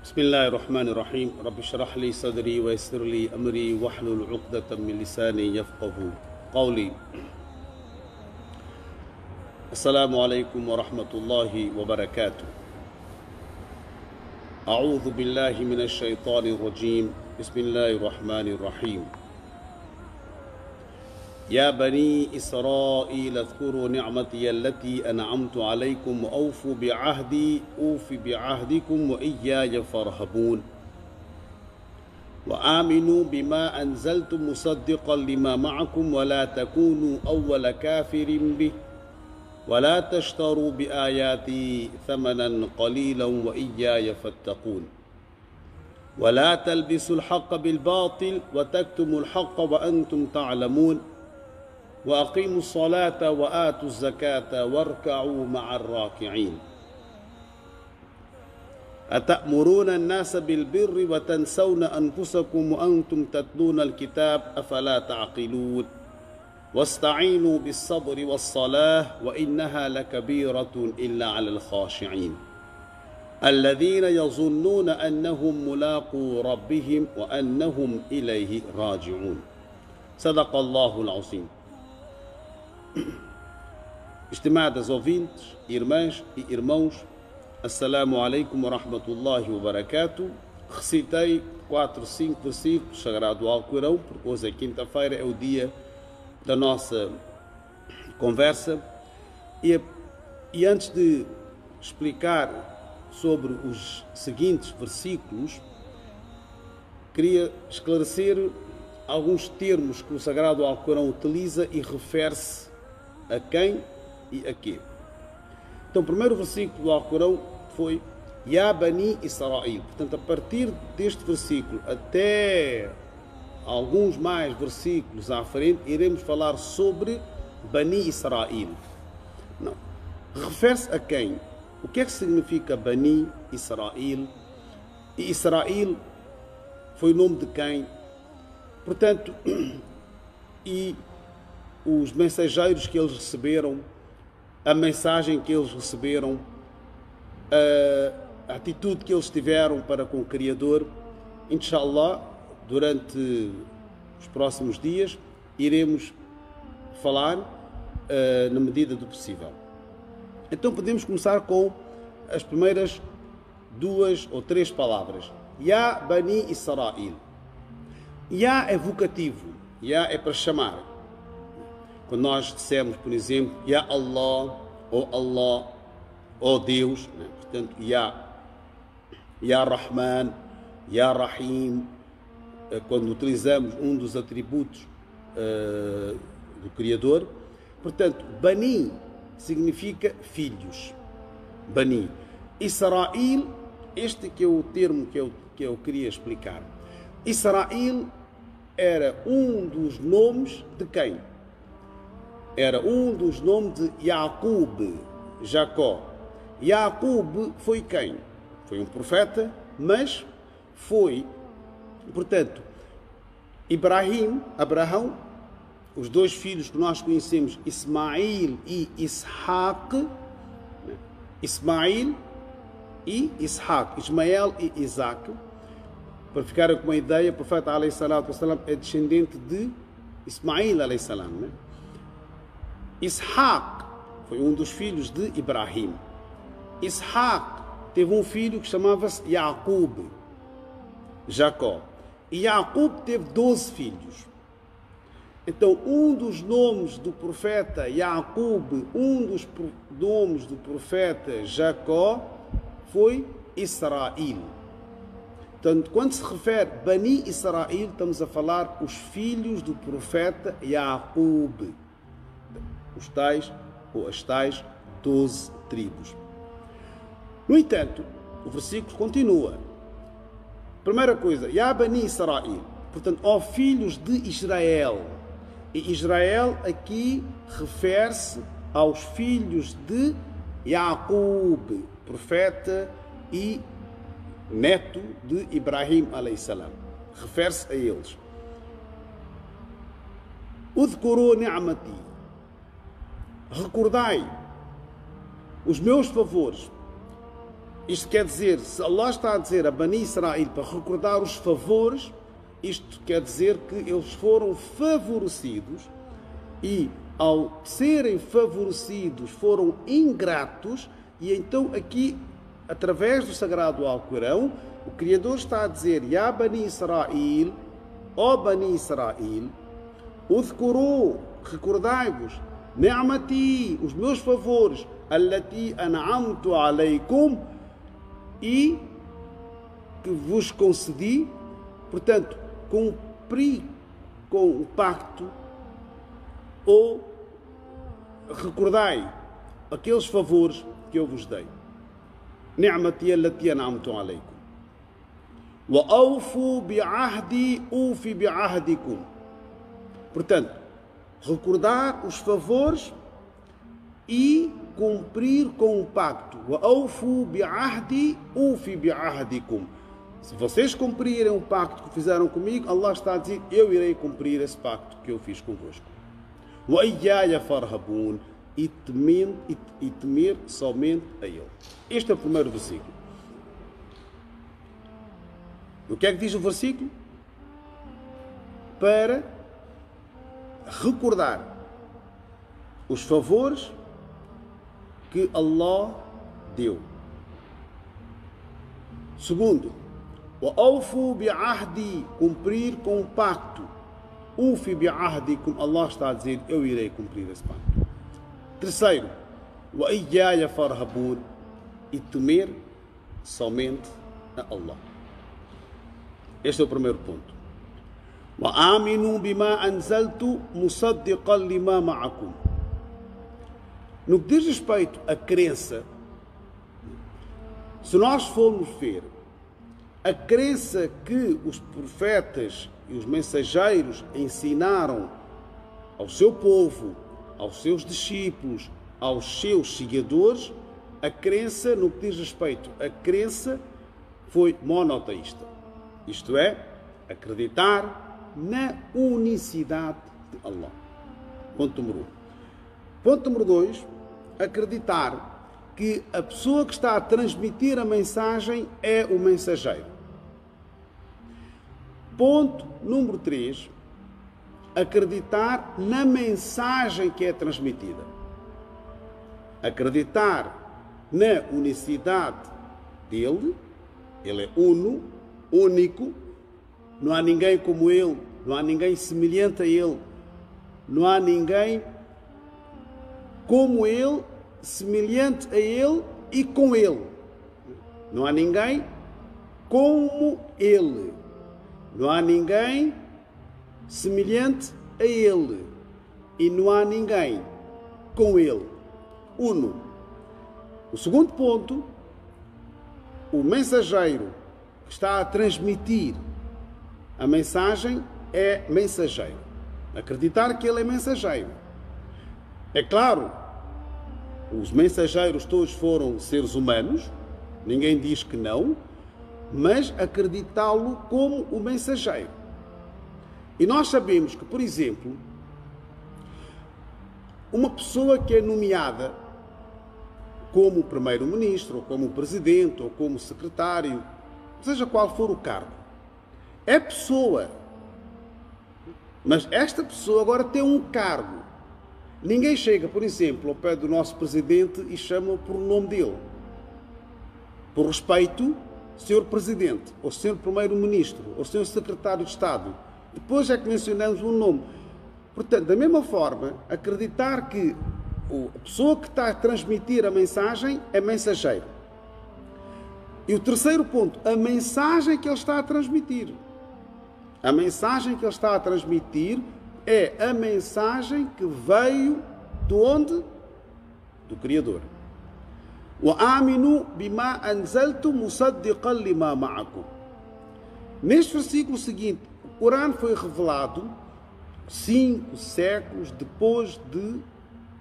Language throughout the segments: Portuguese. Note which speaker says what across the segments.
Speaker 1: بسم الله الرحمن الرحيم رب اشرح لي صدري ويسر لي أمري واحلل عقدة من لساني يفقه قولي. السلام عليكم ورحمة الله وبركاته. أعوذ بالله من الشيطان الرجيم. بسم الله الرحمن الرحيم. يا بني إسرائيل اذكروا نعمتي التي أنعمت عليكم وأوفوا بعهدي أوف بعهدكم وإياي فارهبون وآمنوا بما أنزلت مصدقا لما معكم ولا تكونوا أول كافر به ولا تشتروا بآياتي ثمنا قليلا وإياي فاتقون ولا تلبسوا الحق بالباطل وتكتموا الحق وأنتم تعلمون وأقيموا الصلاة وآتوا الزكاة واركعوا مع الراكعين أتأمرون الناس بالبر وتنسون أنفسكم وأنتم تتلون الكتاب أفلا تعقلون واستعينوا بالصبر والصلاة وإنها لكبيرة إلا على الخاشعين الذين يظنون أنهم ملاقو ربهم وأنهم إليه راجعون. صدق الله العظيم. Estimadas ouvintes, irmãs e irmãos, Assalamu alaikum wa rahmatullahi wa barakatuh. Recitei 4, 5 versículos sagrados do Alcorão, porque hoje é quinta-feira, é o dia da nossa conversa. E antes de explicar sobre os seguintes versículos, queria esclarecer alguns termos que o Sagrado Alcorão utiliza e refere-se a quem e a quê. Então, o primeiro versículo do Alcorão foi Ya Bani Israel. Portanto, a partir deste versículo até alguns mais versículos à frente, iremos falar sobre Bani Israel. Não. Refere-se a quem? O que é que significa Bani Israel? E Israel foi o nome de quem? Portanto, e os mensageiros que eles receberam, a mensagem que eles receberam, a atitude que eles tiveram para com o Criador, inshallah, durante os próximos dias, iremos falar na medida do possível. Então podemos começar com as primeiras 2 ou 3 palavras. Ya Bani Israel. Ya é vocativo, Ya é para chamar. Quando nós dissemos, por exemplo, Ya Allah, ou Deus, né? Portanto, Ya Rahman, Ya Rahim, quando utilizamos um dos atributos do Criador. Portanto, Bani significa filhos. Bani. Israel, este que é o termo que eu queria explicar. Israel era um dos nomes de quem? Era um dos nomes de Jacob, Jacó. Jacob foi quem? Foi um profeta, mas foi, portanto, Abraão, os 2 filhos que nós conhecemos, Ismael e Isaac, Ismael e Isaac, Ismael e Isaac. Para ficar com uma ideia, o profeta ﷺ é descendente de Ismael ﷺ, né? Isaac foi um dos filhos de Ibrahim. Isaac teve um filho que chamava-se Jacob, Jacó. E Jacob teve 12 filhos. Então, um dos nomes do profeta Jacob, um dos nomes do profeta Jacó foi Israel. Portanto, quando se refere Bani Israel, estamos a falar os filhos do profeta Jacob, os tais ou as tais 12 tribos. No entanto, o versículo continua. Primeira coisa, Ya Bani Israel, portanto, ó filhos de Israel. E Israel aqui refere-se aos filhos de Jacob, profeta e neto de Ibrahim a.s. Refere-se a eles. Udhkuru ni'mati. Recordai os meus favores. Isto quer dizer, se Allah está a dizer a Bani Israel para recordar os favores, isto quer dizer que eles foram favorecidos e, ao serem favorecidos, foram ingratos. E então aqui, através do Sagrado Alcorão, o Criador está a dizer: Ya Bani Israel, ó Bani Israel, udhkuru, recordai-vos, ni'mati, os meus favores, allati an'amtu alaykum, e que vos concedi. Portanto, cumpri com o pacto, ou recordai aqueles favores que eu vos dei. Ni'mati allati an'amtu alaykum. Wa awfu bi'ahdi ufi bi'ahdikum. Portanto, recordar os favores e cumprir com o pacto. Wa awfu bi'ahdi ufi bi'ahdikum. Se vocês cumprirem o pacto que fizeram comigo, Allah está a dizer: eu irei cumprir esse pacto que eu fiz convosco. Wa iyaya farhabun, e temer somente a Ele. Este é o primeiro versículo. O que é que diz o versículo? Para recordar os favores que Allah deu. Segundo, wa awfu bi'ahdi, cumprir com o pacto. Ufi bi'ahdikum, Allah está a dizer: eu irei cumprir esse pacto. Terceiro, wa iyaya farhabun, e temer somente a Allah. Este é o primeiro ponto. Wa aminu bima anzaltu musaddiqan lima ma'akum. No que diz respeito à crença, se nós formos ver a crença que os profetas e os mensageiros ensinaram ao seu povo, aos seus discípulos, aos seus seguidores, a crença, no que diz respeito à crença, foi monoteísta. Isto é, acreditar na unicidade de Allah. Ponto número 1. Ponto número 2, acreditar que a pessoa que está a transmitir a mensagem é o mensageiro. Ponto número 3, acreditar na mensagem que é transmitida. Acreditar na unicidade dele, ele é uno, único, não há ninguém como ele, não há ninguém semelhante a ele, não há ninguém como ele, semelhante a ele e com ele. Não há ninguém como ele. Não há ninguém semelhante a ele. E não há ninguém com ele. Uno. O segundo ponto, o mensageiro que está a transmitir a mensagem é mensageiro. Acreditar que ele é mensageiro. É claro, os mensageiros todos foram seres humanos, ninguém diz que não, mas acreditá-lo como o mensageiro. E nós sabemos que, por exemplo, uma pessoa que é nomeada como primeiro-ministro, ou como presidente, ou como secretário, seja qual for o cargo, é pessoa. Mas esta pessoa agora tem um cargo. Ninguém chega, por exemplo, ao pé do nosso presidente e chama-o por nome dele. Por respeito, senhor presidente, ou senhor primeiro-ministro, ou senhor secretário de Estado. Depois é que mencionamos o nome. Portanto, da mesma forma, acreditar que a pessoa que está a transmitir a mensagem é mensageiro. E o terceiro ponto, a mensagem que ele está a transmitir. A mensagem que ele está a transmitir é a mensagem que veio de onde? Do Criador. Wa aminu bima anzaltu musaddiqan lima ma'akum. Neste versículo seguinte, o Corão foi revelado 5 séculos depois de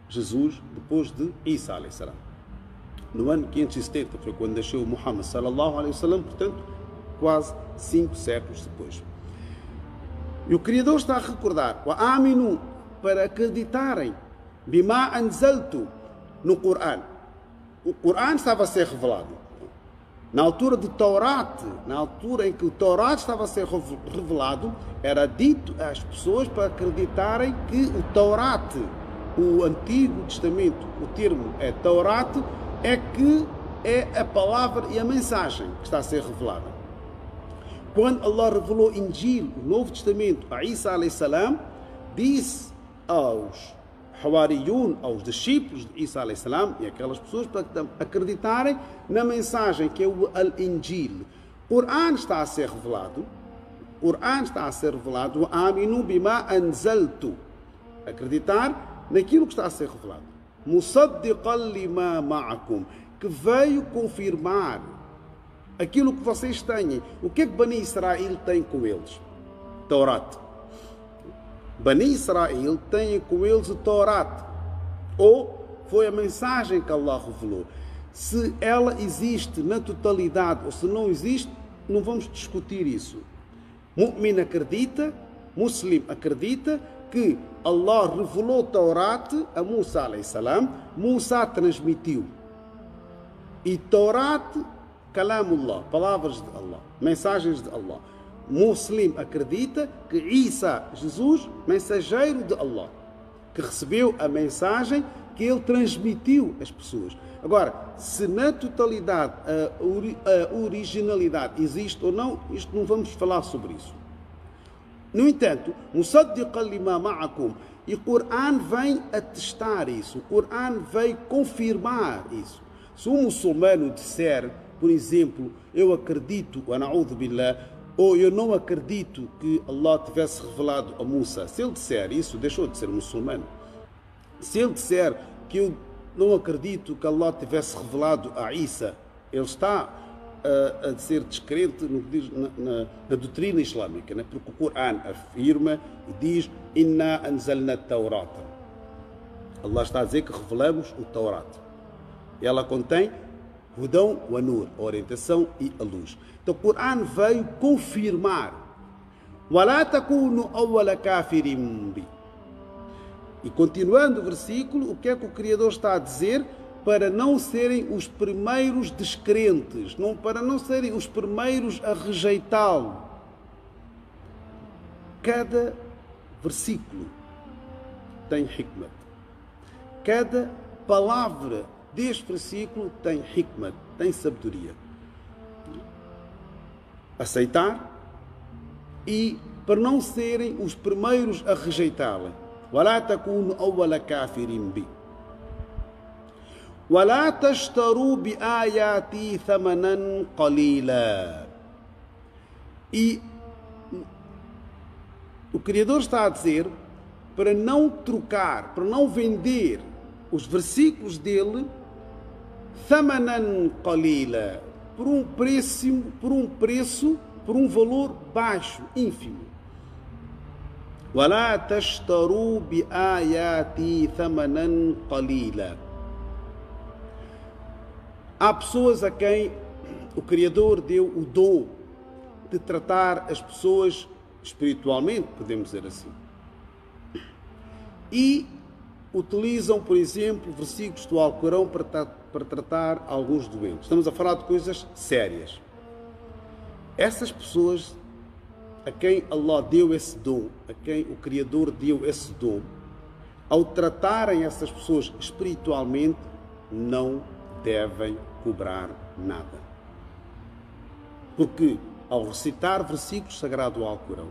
Speaker 1: Jesus, depois de Isa alayhi salam. No ano 570 foi quando nasceu Muhammad sallallahu alayhi wa sallam, portanto, quase 5 séculos depois. E o Criador está a recordar, wa aminu, para acreditarem, bima anzaltu, no Corão. O Corão estava a ser revelado. Na altura do Taurat, na altura em que o Taurat estava a ser revelado, era dito às pessoas para acreditarem que o Taurat, o Antigo Testamento, o termo é Taurat, é que é a palavra e a mensagem que está a ser revelada. Quando Allah revelou Injil, o Novo Testamento, a Isa alayhi salam, disse aos Hawariyun, aos discípulos de Isa alayhi salam, e aquelas pessoas para acreditarem na mensagem que é o Al-Injil. O Quran está a ser revelado. O Quran está a ser revelado. Aminu bima anzaltu. Acreditar naquilo que está a ser revelado. Musaddiqan lima ma'akum. Que veio confirmar aquilo que vocês têm. O que é que Bani Israel tem com eles? Taurat. Bani Israel tem com eles o Taurat. Ou foi a mensagem que Allah revelou. Se ela existe na totalidade ou se não existe, não vamos discutir isso. Mu'min acredita, Muslim acredita que Allah revelou o Taurat a Musa alayhi salam, Musa transmitiu. E Taurat, Kalamullah, palavras de Allah, mensagens de Allah. Muslim acredita que Isa, Jesus, mensageiro de Allah, que recebeu a mensagem que ele transmitiu às pessoas. Agora, se na totalidade a originalidade existe ou não, isto não vamos falar sobre isso. No entanto, Musaddiqan lima ma'akum, e o Quran vem atestar isso, o Quran vem confirmar isso. Se um muçulmano disser, por exemplo, eu acredito, wa na'udhu billah, ou eu não acredito que Allah tivesse revelado a Musa, se ele disser isso, deixou de ser muçulmano. Se ele disser que eu não acredito que Allah tivesse revelado a Isa, ele está a ser descrente no que diz na doutrina islâmica, né? Porque o Quran afirma e diz Inna anzalna Taurata. Allah está a dizer que revelamos o Taurat. Ela contém Hudão wa Nur, a orientação e a luz. Então o Quran veio confirmar وَلَا تَكُونُوا أَوَّلَ كَافِرٍ بِي. E continuando o versículo, o que é que o Criador está a dizer? Para não serem os primeiros descrentes, para não serem os primeiros a rejeitá-lo. Cada versículo tem hikmat. Cada palavra deste versículo tem hikmat, tem sabedoria. Aceitar e para não serem os primeiros a rejeitá-la. وَلَا تَكُونُوا أَوَّلَ كَافِرٍ بِي وَلَا تَشْتَرُوا بِآيَاتِي ثَمَنًا قَلِيلًا. E o Criador está a dizer para não trocar, para não vender os versículos dele ثَمَنًا قَلِيلًا, por um valor baixo, ínfimo. وَلَا تَشْتَرُوا بِآيَاتِي ثَمَنًا قَلِيلًا. Há pessoas a quem o Criador deu o dom de tratar as pessoas espiritualmente, podemos dizer assim. E utilizam, por exemplo, versículos do Alcorão para tratar alguns doentes. Estamos a falar de coisas sérias. Essas pessoas a quem Allah deu esse dom, a quem o Criador deu esse dom, ao tratarem essas pessoas espiritualmente, não devem cobrar nada. Porque ao recitar versículos sagrados do Alcorão,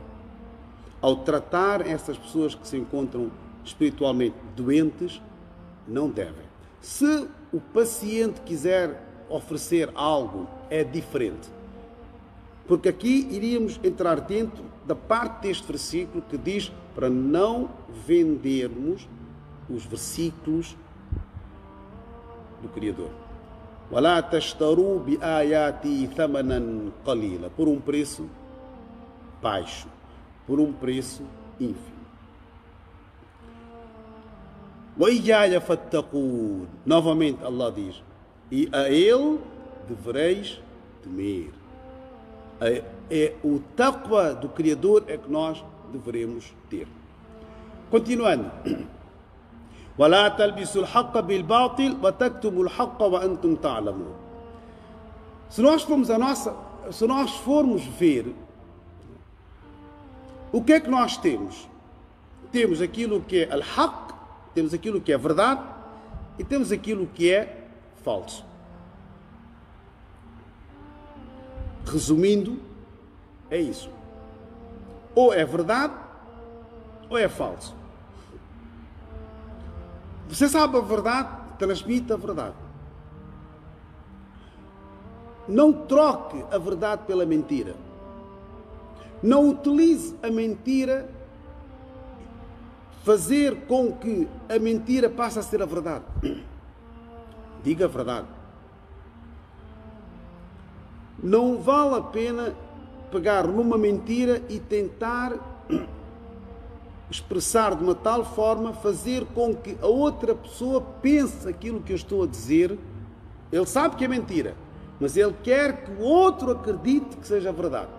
Speaker 1: ao tratar essas pessoas que se encontram espiritualmente doentes, não devem. Se o paciente quiser oferecer algo, é diferente. Porque aqui iríamos entrar dentro da parte deste versículo que diz para não vendermos os versículos do Criador. وَلَا تَشْتَرُوا بِآيَاتِي ثَمَنًا قَلِيلًا, por um preço baixo, por um preço ínfimo. وَإِيَّايَ فَاتَّقُونَ, novamente Allah diz, e a Ele devereis temer. É o taqwa do Criador é que nós deveremos ter. Continuando. وَلَا تَلْبِسُوا الْحَقَّ بِالْبَاطِلِ وَتَكْتُمُوا الْحَقَّ وَأَنْتُمْ تَعْلَمُونَ. Se nós formos ver, o que é que nós temos? Temos aquilo que é al-haq, temos aquilo que é verdade e temos aquilo que é falso. Resumindo, é isso. Ou é verdade ou é falso. Você sabe a verdade, transmite a verdade. Não troque a verdade pela mentira. Não utilize a mentira, fazer com que a mentira passe a ser a verdade. Diga a verdade. Não vale a pena pegar numa mentira e tentar expressar de uma tal forma, fazer com que a outra pessoa pense aquilo que eu estou a dizer. Ele sabe que é mentira, mas ele quer que o outro acredite que seja verdade.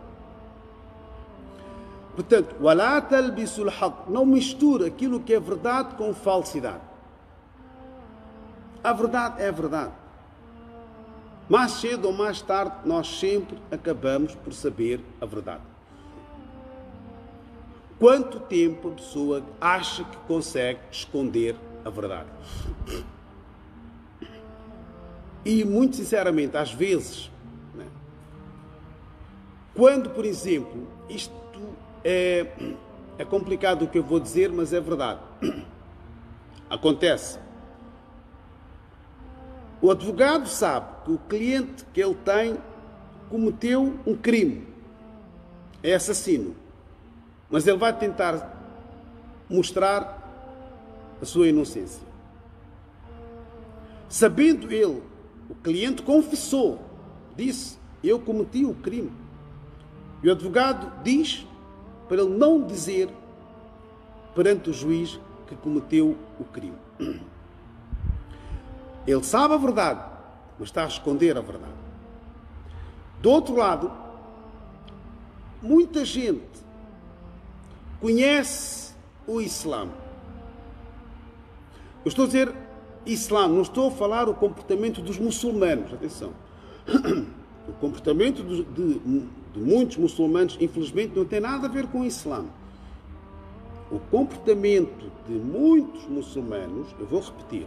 Speaker 1: Portanto, وَلَا تَلْبِسُوا الْحَقَّ, não mistura aquilo que é verdade com falsidade. A verdade é a verdade. Mais cedo ou mais tarde, nós sempre acabamos por saber a verdade. Quanto tempo a pessoa acha que consegue esconder a verdade? E, muito sinceramente, às vezes, né, quando, por exemplo, isto é complicado o que eu vou dizer, mas é verdade. Acontece. O advogado sabe que o cliente que ele tem cometeu um crime, é assassino, mas ele vai tentar mostrar a sua inocência. Sabendo ele, o cliente confessou, disse, eu cometi o crime. E o advogado diz para ele não dizer perante o juiz que cometeu o crime. Ele sabe a verdade, mas está a esconder a verdade. Do outro lado, muita gente conhece o Islã. Eu estou a dizer Islã, não estou a falar o comportamento dos muçulmanos, atenção. O comportamento de muitos muçulmanos, infelizmente, não tem nada a ver com o Islã. O comportamento de muitos muçulmanos, eu vou repetir,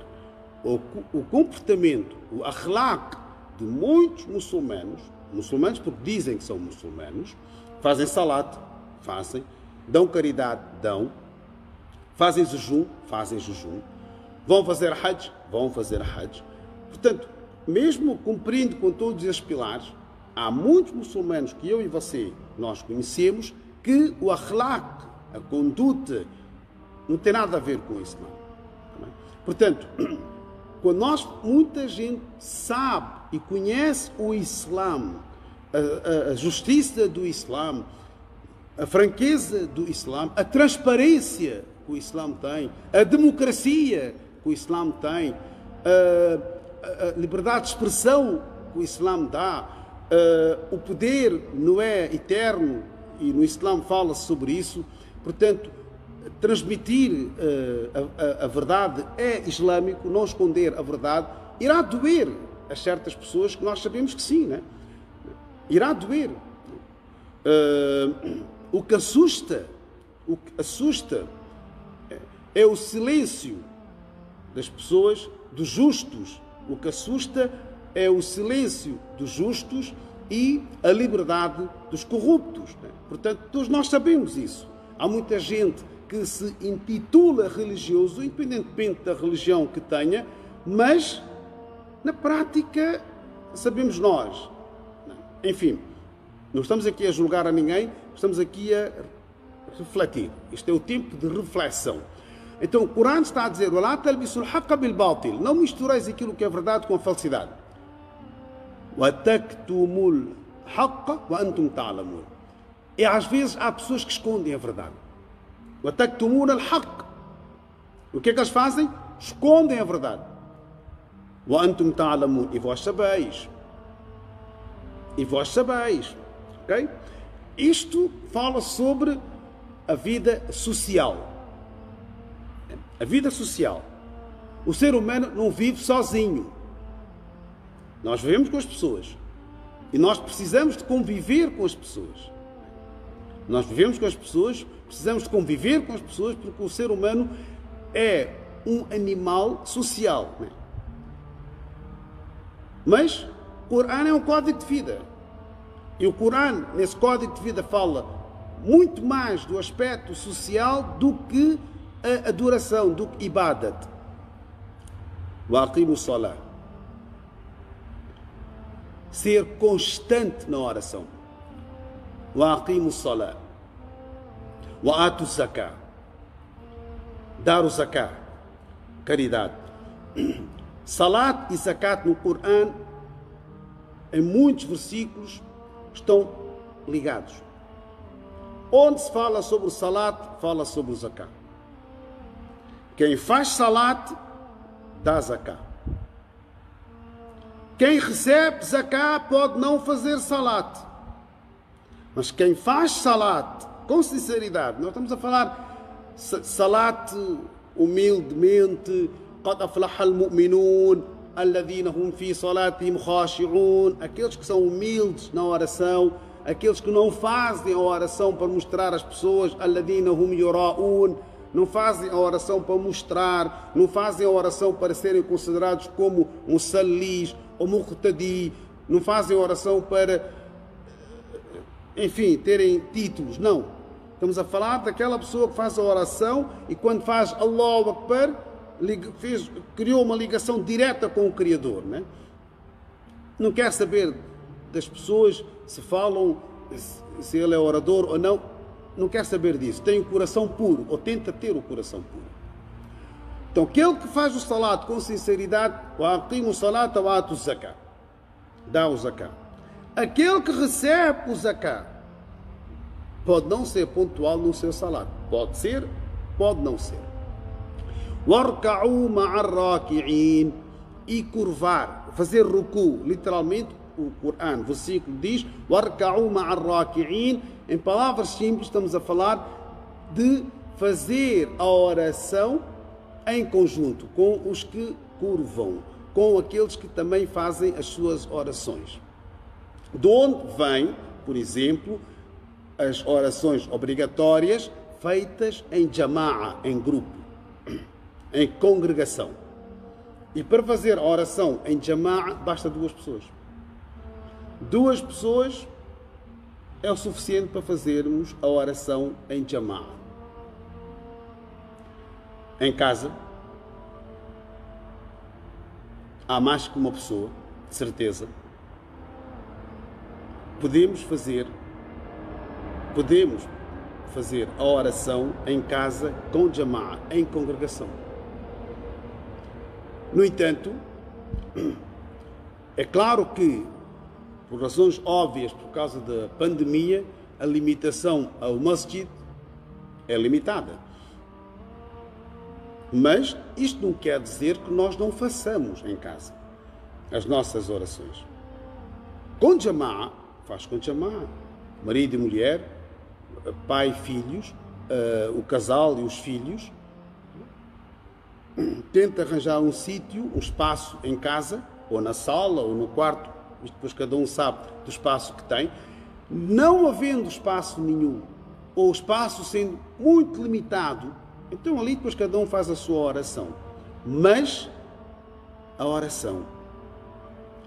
Speaker 1: o comportamento, o akhlaq de muitos muçulmanos porque dizem que são muçulmanos, fazem salat, fazem, dão caridade, dão, fazem jejum, vão fazer hajj, Portanto, mesmo cumprindo com todos estes pilares, há muitos muçulmanos que eu e você, nós conhecemos, que o akhlaq, a conduta, não tem nada a ver com o Islã. Portanto, quando muita gente sabe e conhece o Islã, a justiça do Islã, a franqueza do Islã, a transparência que o Islã tem, a democracia que o Islã tem, a liberdade de expressão que o Islã dá, o poder não é eterno e no Islã fala-se sobre isso. Portanto, transmitir a verdade é islâmico, não esconder a verdade. Irá doer a certas pessoas que nós sabemos que sim, né? Irá doer. O que assusta é o silêncio das pessoas, dos justos. O que assusta é o silêncio dos justos e a liberdade dos corruptos, né? Portanto, todos nós sabemos isso. Há muita gente que se intitula religioso, independentemente da religião que tenha, mas, na prática, sabemos nós. Enfim, não estamos aqui a julgar a ninguém, estamos aqui a refletir. Isto é o tempo de reflexão. Então, o Corão está a dizer, وَلَا تَلْبِسُوا الْحَقَّ بِالْبَاطِلِ, não mistureis aquilo que é verdade com a falsidade. وَتَكْتُمُوا الْحَقَّ وَأَنْتُمْ تَعْلَمُونَ. E às vezes há pessoas que escondem a verdade. وَتَكْتُمُونَ الْحَقَّ. O que é que eles fazem? Escondem a verdade. وَأَنْتُمْ تَعْلَمُونَ. E vós sabeis. Ok? Isto fala sobre a vida social. A vida social. O ser humano não vive sozinho. Nós vivemos com as pessoas. E nós precisamos de conviver com as pessoas. Nós vivemos com as pessoas, precisamos de conviver com as pessoas, porque o ser humano é um animal social. Né? Mas o Corão é um código de vida. E o Corão, nesse código de vida, fala muito mais do aspecto social do que a adoração, do que ibadat. Wa aqimu salah. Ser constante na oração. Wa aqimu salah. Wa atu zakah. Dar o zakah. Caridade. Salat e zakat no Corão, em muitos versículos, estão ligados. Onde se fala sobre o salat, fala sobre o zakat. Quem faz salat, dá zakat. Quem recebe zakat pode não fazer salat. Mas quem faz salat, com sinceridade, nós estamos a falar salat humildemente, قد أفلح المؤمنون الذين هم في صلاتهم خاشعون, aqueles que são humildes na oração, aqueles que não fazem a oração para mostrar às pessoas, الذين هم يراؤون, não fazem a oração para mostrar, não fazem a oração para serem considerados como musallis ou muqtadi, não fazem a oração para, enfim, terem títulos, não. Estamos a falar daquela pessoa que faz a oração e quando faz Allahu Akbar, criou uma ligação direta com o Criador. Né? Não quer saber das pessoas se falam, se ele é orador ou não. Não quer saber disso. Tem o coração puro, ou tenta ter o coração puro. Então, aquele que faz o salat com sinceridade, wa aqimu salata wa atu zakah, dá o zakah. Aquele que recebe o zakah pode não ser pontual no seu salat. Pode ser, pode não ser. وَارْكَعُوا مَعَ الرَّاكِعِينَ, e curvar, fazer ruku, literalmente o Corão, versículo diz وَارْكَعُوا مَعَ الرَّاكِعِينَ. Em palavras simples estamos a falar de fazer a oração em conjunto com os que curvam, com aqueles que também fazem as suas orações. De onde vem, por exemplo, as orações obrigatórias feitas em jama'a, em grupo, em congregação. E para fazer a oração em jama'a basta 2 pessoas. 2 pessoas é o suficiente para fazermos a oração em jama'a. Em casa há mais que uma pessoa, de certeza. Podemos fazer a oração em casa com jama'a, em congregação. No entanto, é claro que, por razões óbvias, por causa da pandemia, a limitação ao masjid é limitada. Mas isto não quer dizer que nós não façamos em casa as nossas orações. Com jama'a, faz com jama'a. Marido e mulher, pai e filhos, o casal e os filhos. Tenta arranjar um sítio, um espaço em casa, ou na sala, ou no quarto, isto depois cada um sabe do espaço que tem. Não havendo espaço nenhum, ou o espaço sendo muito limitado, então ali depois cada um faz a sua oração. Mas a oração,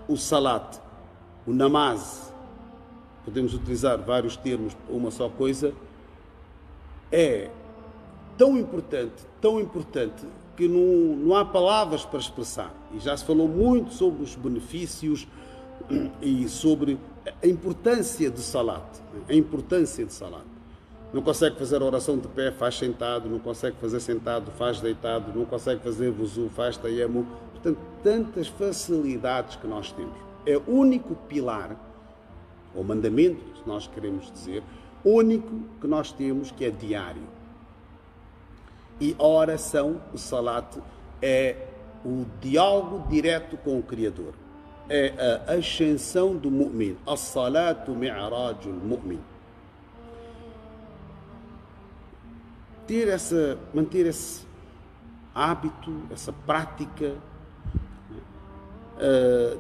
Speaker 1: o salat, o namaz, podemos utilizar vários termos para uma só coisa, é tão importante, que não há palavras para expressar. E já se falou muito sobre os benefícios e sobre a importância de salat. A importância de salat. Não consegue fazer a oração de pé, faz sentado. Não consegue fazer sentado, faz deitado. Não consegue fazer wuzu, faz tayammum. Portanto, tantas facilidades que nós temos. É o único pilar, ou mandamento, se nós queremos dizer, único que nós temos, que é diário. E a oração, o salat, é o diálogo direto com o Criador. É a ascensão do mu'min. As-salatu mi'rajul mu'min. Manter esse hábito, essa prática,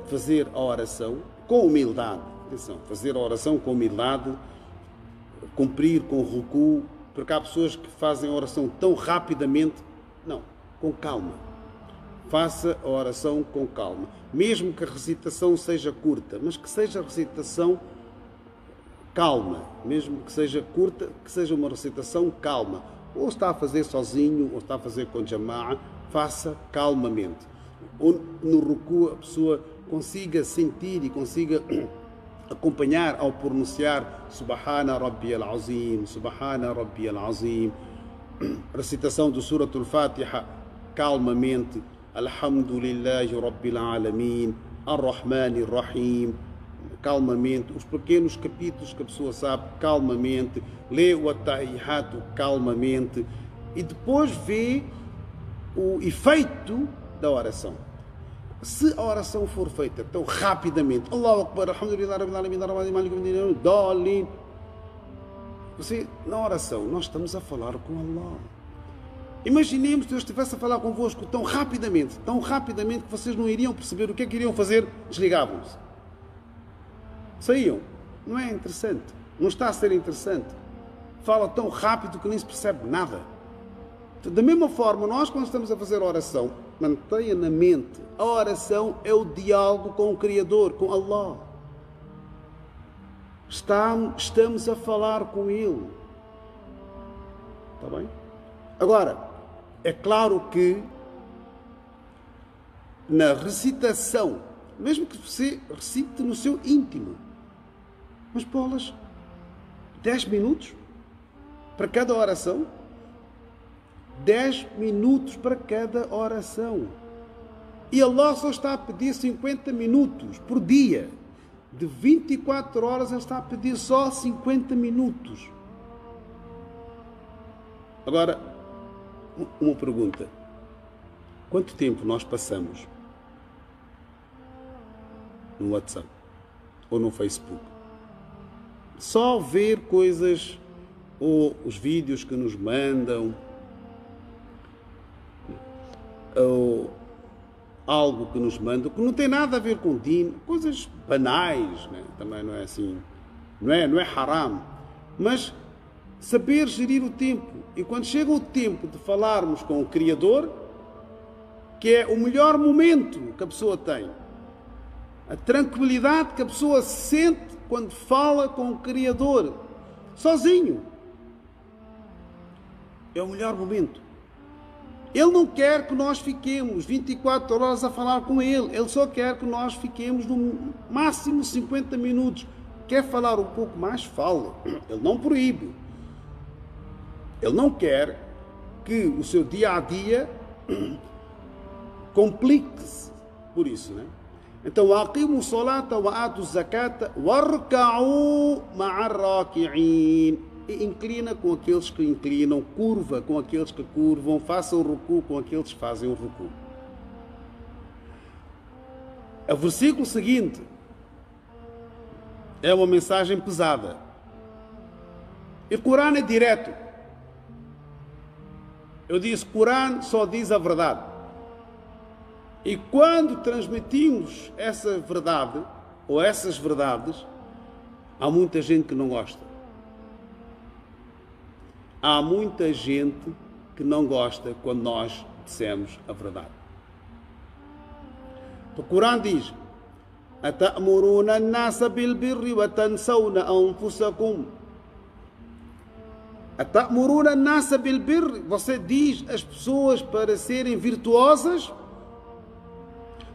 Speaker 1: fazer a oração com humildade. atenção, fazer a oração com humildade, cumprir com o ruku, porque há pessoas que fazem a oração tão rapidamente. Não, com calma. Faça a oração com calma. Mesmo que a recitação seja curta, mas que seja a recitação calma. Mesmo que seja curta, que seja uma recitação calma. Ou está a fazer sozinho, ou está a fazer com jama'a, faça calmamente. Ou no ruku a pessoa consiga sentir e consiga acompanhar ao pronunciar Subhana Rabbiyal Azim, Subhana Rabbiyal Azim. Recitação do Suratul Fatiha calmamente. Alhamdulillahi Rabbil Alamin, Ar-Rahmanir Rahim, calmamente. Os pequenos capítulos que a pessoa sabe, calmamente. Lê o At-Tahiyatu calmamente. E depois vê o efeito da oração. Se a oração for feita tão rapidamente, Allahu Akbar, Alhamdulillah Rabbil Alamin, Ar-Rahmanir Rahim, Dalin. Você, na oração, nós estamos a falar com Allah. Imaginemos que eu estivesse a falar convosco tão rapidamente que vocês não iriam perceber o que é que iriam fazer, desligavam-se. Saíam. Não é interessante. Não está a ser interessante. Fala tão rápido que nem se percebe nada. Da mesma forma, nós quando estamos a fazer a oração, mantenha na mente, a oração é o diálogo com o Criador, com Allah. Estamos a falar com Ele. Está bem? Agora, é claro que na recitação, mesmo que você recite no seu íntimo, mas bolas, 10 minutos para cada oração, 10 minutos para cada oração. E Allah só está a pedir 50 minutos por dia. De 24 horas Ele está a pedir só 50 minutos. Agora, uma pergunta. Quanto tempo nós passamos no WhatsApp ou no Facebook? Só ver coisas ou os vídeos que nos mandam ou algo que nos mandam que não tem nada a ver com din, coisas banais, né? Também não é assim, não é haram, mas saber gerir o tempo. E quando chega o tempo de falarmos com o Criador, que é o melhor momento que a pessoa tem, a tranquilidade que a pessoa sente quando fala com o Criador, sozinho, é o melhor momento. Ele não quer que nós fiquemos 24 horas a falar com Ele. Ele só quer que nós fiquemos no máximo 50 minutos. Quer falar um pouco mais? Fala. Ele não proíbe. Ele não quer que o seu dia a dia complique-se por isso, né? Então, aqimu salata wa atu zakata warka'u ma'ar raki'in. Inclina com aqueles que inclinam, curva com aqueles que curvam, faça o ruku com aqueles que fazem o ruku. O versículo seguinte é uma mensagem pesada. E o Corão é direto. Eu disse, o Corão só diz a verdade. E quando transmitimos essa verdade, ou essas verdades, há muita gente que não gosta. Há muita gente que não gosta quando nós dissemos a verdade. O Corão diz: "Atamuruna an-nasa bil birri wa tansawna anfusakum." Atamuruna an-nasa bil birri, você diz às pessoas para serem virtuosas?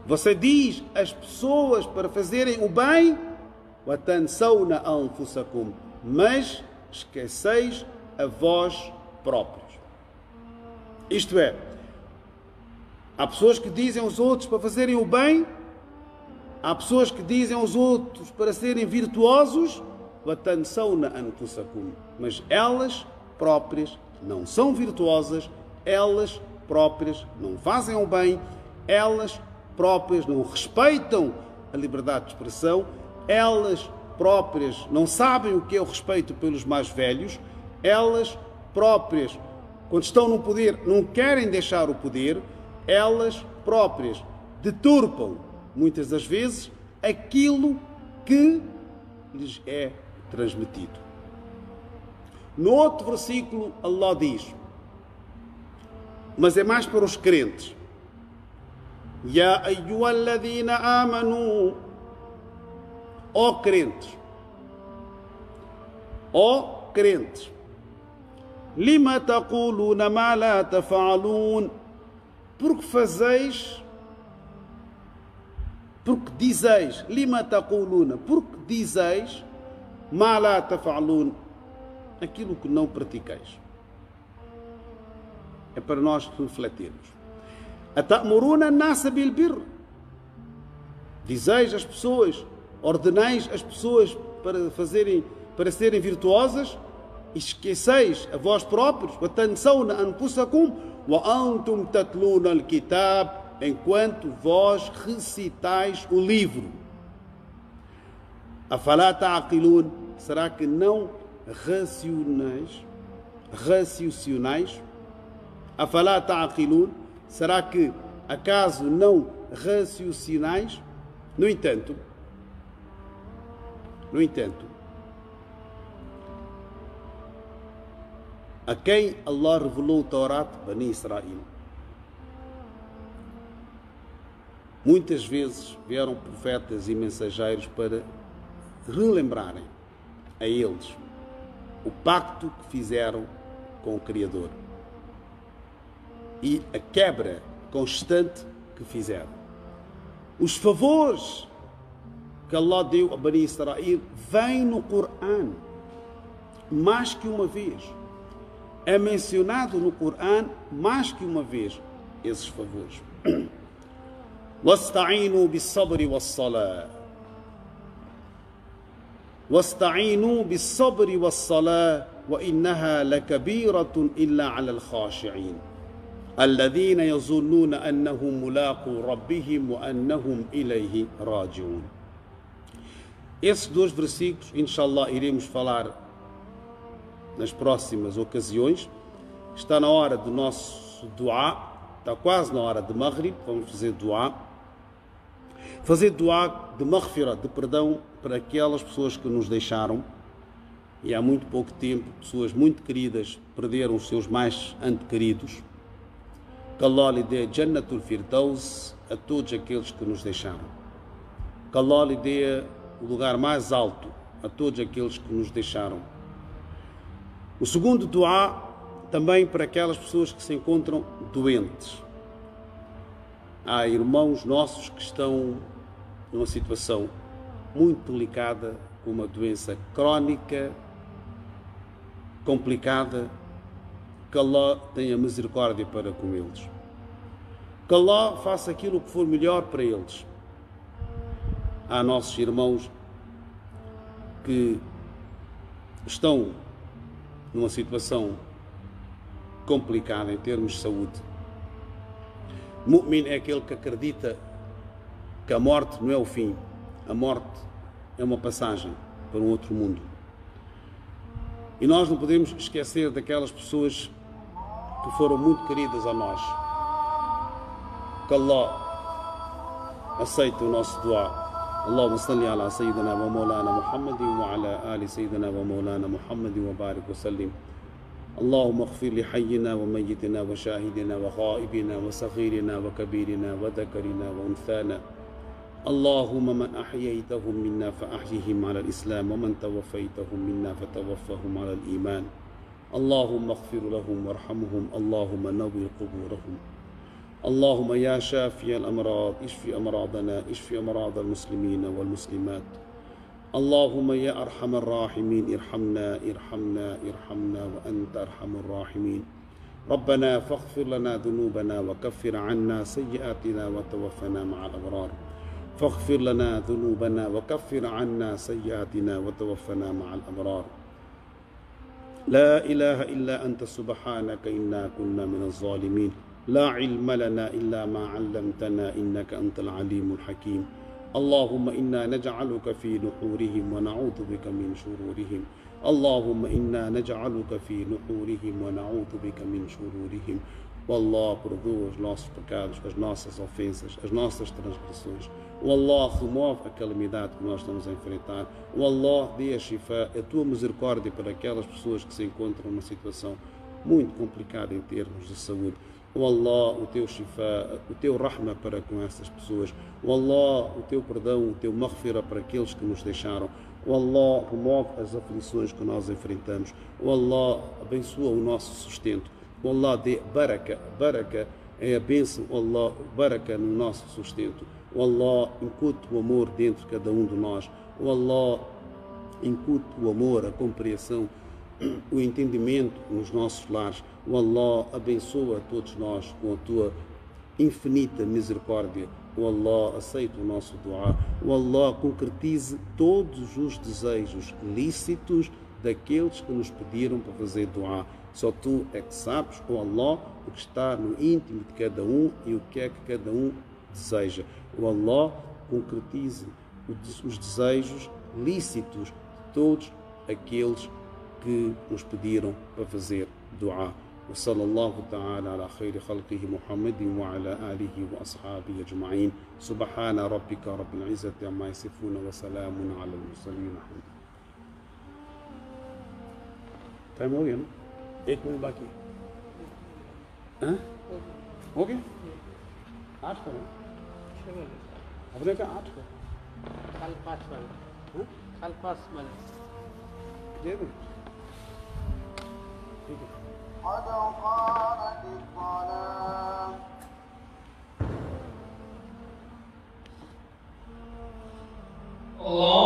Speaker 1: Você diz às pessoas para fazerem o bem? Wa tansawna anfusakum, mas esqueceis a vós próprios. Isto é, há pessoas que dizem aos outros para fazerem o bem, há pessoas que dizem aos outros para serem virtuosos, mas elas próprias não são virtuosas, elas próprias não fazem o bem, elas próprias não respeitam a liberdade de expressão, elas próprias não sabem o que é o respeito pelos mais velhos, elas próprias, quando estão no poder, não querem deixar o poder, elas próprias deturpam, muitas das vezes, aquilo que lhes é transmitido. No outro versículo, Allah diz, mas é mais para os crentes: Ya ayyuhalladhina amanu, ó crentes, lima taquluna ma la taf'alun, porque dizeis, lima taquluna, porque dizeis, ma la taf'alun, aquilo que não praticais. É para nós refletirmos. Ata'muruna an-nasa bil birr, dizeis às pessoas, ordenais as pessoas para serem virtuosas, esqueceis a vós próprios, wa tansawna anfusakum wa antum tatluna al-kitab, enquanto vós recitais o livro. Afala ta'qilun, será que não raciocinais? Afala ta'qilun, será que acaso não raciocinais? No entanto, a quem Allah revelou o Taurat, Bani Israel, muitas vezes vieram profetas e mensageiros para relembrarem a eles o pacto que fizeram com o Criador e a quebra constante que fizeram. Os favores que Allah deu a Bani Israel vêm no Corão mais que uma vez. É mencionado no Corão mais que uma vez esses favores. Wasta'inu bis-sabri was-salah. Wasta'inu bis-sabri was-salah wa innaha lakabiratun illa 'ala al-khashi'in alladhina yazunnuna annahum mulaqu rabbihim wa annahum ilayhi raji'un. Esses dois versículos, inshallah, iremos falar nas próximas ocasiões. Está na hora do nosso duá, está quase na hora de Maghrib, vamos fazer duá. Fazer duá de maghfirah, de perdão, para aquelas pessoas que nos deixaram, e há muito pouco tempo, pessoas muito queridas perderam os seus mais antequeridos. Que Allah lhe dê Jannatul Firdaus a todos aqueles que nos deixaram. Que Allah lhe dê o lugar mais alto a todos aqueles que nos deixaram. O segundo duá também para aquelas pessoas que se encontram doentes. Há irmãos nossos que estão numa situação muito delicada, com uma doença crónica, complicada. Que Allah tenha misericórdia para com eles. Que Allah faça aquilo que for melhor para eles. Há nossos irmãos que estão numa situação complicada em termos de saúde. Mu'min é aquele que acredita que a morte não é o fim. A morte é uma passagem para um outro mundo. E nós não podemos esquecer daquelas pessoas que foram muito queridas a nós. Que Allah aceite o nosso duá. اللهم صل على سيدنا ومولانا محمد وعلى آل سيدنا ومولانا محمد وبارك وسلم. اللهم اغفر لحينا وميتنا وشاهدنا وغائبنا وصغيرنا وكبيرنا وذكرنا وأنثانا. اللهم من أحييتهم منا فأحيهم على الإسلام ومن توفيتهم منا فتوفهم على الإيمان. اللهم اغفر لهم وارحمهم. اللهم نور قبورهم. اللهم يا شافي الأمراض اشف أمراضنا، اشف أمراض المسلمين والمسلمات. اللهم يا أرحم الراحمين ارحمنا ارحمنا ارحمنا وأنت أرحم الراحمين. ربنا فاغفر لنا ذنوبنا وكفر عنا سيئاتنا وتوفنا مع الأبرار. فاغفر لنا ذنوبنا وكفر عنا سيئاتنا وتوفنا مع الأبرار. لا إله إلا أنت سبحانك إنا كنا من الظالمين. لا علم لنا إلا ما علمتنا إنك أنت العليم الحكيم. اللهم إنا نجعلك في نحورهم ونعوذ بك من شرورهم. اللهم إنا نجعلك في نحورهم ونعوذ بك من شرورهم. O Allah perdoa os nossos pecados, as nossas ofensas, as nossas transgressões. O Allah remove a calamidade que nós estamos a enfrentar. O Allah dê a shifa, a tua misericórdia para aquelas pessoas que se encontram numa situação muito complicada em termos de saúde. O Allah, o teu shifa, o teu rahma para com essas pessoas. O Allah, o teu perdão, o teu maghfira para aqueles que nos deixaram. O Allah remove as aflições que nós enfrentamos. O Allah abençoa o nosso sustento. O Allah dê baraka. Baraka é a bênção. O Allah, baraka no nosso sustento. O Allah incute o amor dentro de cada um de nós. O Allah incute o amor, a compreensão, o entendimento nos nossos lares. O Allah abençoa a todos nós com a tua infinita misericórdia. O Allah aceita o nosso dua. O Allah concretize todos os desejos lícitos daqueles que nos pediram para fazer dua. Só tu é que sabes, ó Allah, o que está no íntimo de cada um e o que é que cada um deseja. O Allah concretize os desejos lícitos de todos aqueles que nos pediram para fazer dua. وصلى الله تعالى على خير خلقه محمد وعلى آله وأصحابه أجمعين سبحان ربك رب العزة عما يصفون وسلام على المرسلين. टाइम हो गया ना, 1 मिनट बाकी है। हो गया 8 करें अपने का 8 कर
Speaker 2: कल 5 बजे कल 5 बजे
Speaker 1: दे दें ठीक है।
Speaker 3: قد قامت الصلاة
Speaker 2: الله